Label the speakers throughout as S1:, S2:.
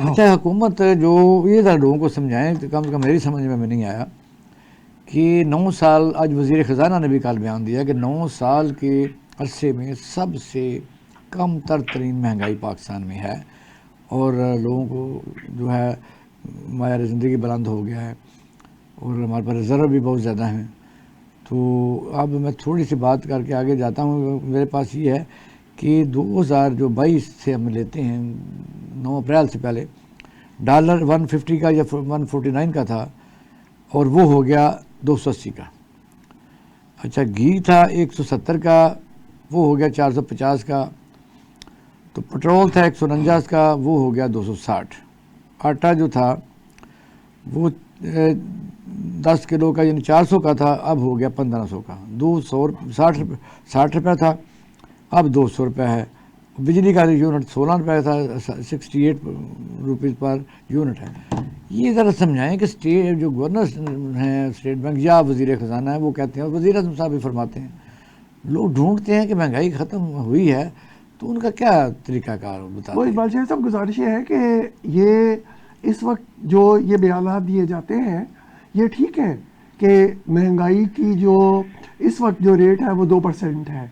S1: اچھا حکومت جو یہ ذرا لوگوں کو سمجھائیں، کم سے کم میری سمجھ میں نہیں آیا کہ 9 سال، آج وزیر خزانہ نے بھی کل بیان دیا کہ 9 سال کے عرصے میں سب سے کم ترین مہنگائی پاکستان میں ہے، اور لوگوں کو جو ہے معیار زندگی بلند ہو گیا ہے، اور ہمارے پاس ریزرو بھی بہت زیادہ ہیں۔ تو اب میں تھوڑی سی بات کر کے آگے جاتا ہوں۔ میرے پاس یہ ہے کہ 2022 سے ہم لیتے ہیں 9 اپریل سے پہلے ڈالر 150 کا یا 149 کا تھا، اور وہ ہو گیا 280 کا۔ اچھا گھی تھا 170 کا، وہ ہو گیا 450 کا۔ تو پٹرول تھا 149 کا، وہ ہو گیا 260۔ آٹا جو تھا وہ 10 کلو کا یعنی 400 کا تھا، اب ہو گیا 1500 کا۔ 60 روپے تھا، اب 200 روپے ہے۔ بجلی کا یونٹ 16 روپے تھا، 68 روپیز پر یونٹ ہے۔ یہ ذرا سمجھائیں کہ اسٹیٹ جو گورنر ہیں اسٹیٹ بینک یا وزیر خزانہ ہے، وہ کہتے ہیں، اور وزیر اعظم صاحب بھی فرماتے ہیں، لوگ ڈھونڈتے ہیں کہ مہنگائی ختم ہوئی ہے، تو ان کا کیا طریقہ کار بتاتے
S2: وہ
S1: ہیں؟
S2: اقبال شاہ صاحب گزارش یہ ہے کہ یہ اس وقت جو یہ بیانات دیے جاتے ہیں یہ ٹھیک ہے کہ مہنگائی کی جو اس وقت جو ریٹ ہے وہ 2% ہے،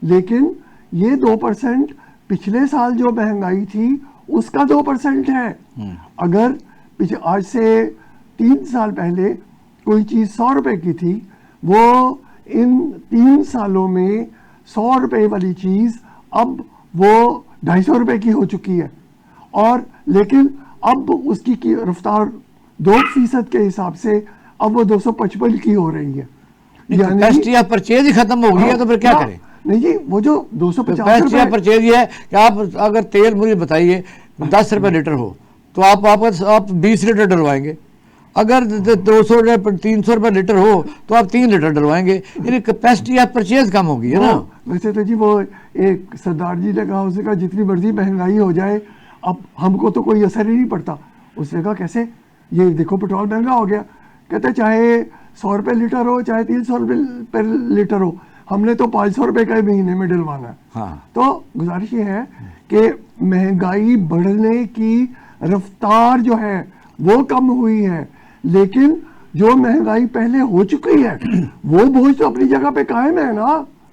S2: لیکن یہ 2% پچھلے سال جو مہنگائی تھی اس کا 2% ہے۔ اگر آج سے 3 سال پہلے کوئی چیز 100 روپے کی تھی، وہ ان 3 سالوں میں 100 روپے والی چیز اب وہ 250 روپے کی ہو چکی ہے، اور لیکن اب اس کی رفتار 2% کے حساب سے اب وہ 255 کی ہو رہی ہے۔
S1: کیپیسٹی آف پرچیز ہی ختم ہو گئی ہے، تو پھر کیا کریں؟
S2: نہیں جی، وہ جو 250
S1: کیپیسٹی آف پرچیز یہ ہے کہ آپ اگر تیل مجھے بتائیے 10 روپے لیٹر ہو تو آپ 20 لیٹر ڈلوائیں گے، اگر 200 300 روپے لیٹر ہو تو آپ 3 لیٹر ڈلوائیں گے، یعنی کیپیسٹی آف پرچیز کم ہو گئی ہے نا۔
S2: ویسے تو جی وہ ایک سردار جی نے کہا، اس نے کہا جتنی مرضی مہنگائی ہو جائے اب ہم کو تو کوئی اثر ہی نہیں پڑتا۔ اس نے کہا کیسے؟ یہ دیکھو پٹرول مہنگا ہو گیا، کہتے چاہے 100 روپے لیٹر ہو چاہے 300 روپے لیٹر ہو، ہم نے تو 500 روپے کا مہینے میں ڈلوانا ہے۔ تو گزارش یہ ہے کہ مہنگائی بڑھنے کی رفتار جو ہے وہ کم ہوئی ہے، لیکن جو مہنگائی پہلے ہو چکی ہے وہ بوجھ تو اپنی جگہ پہ قائم ہے نا۔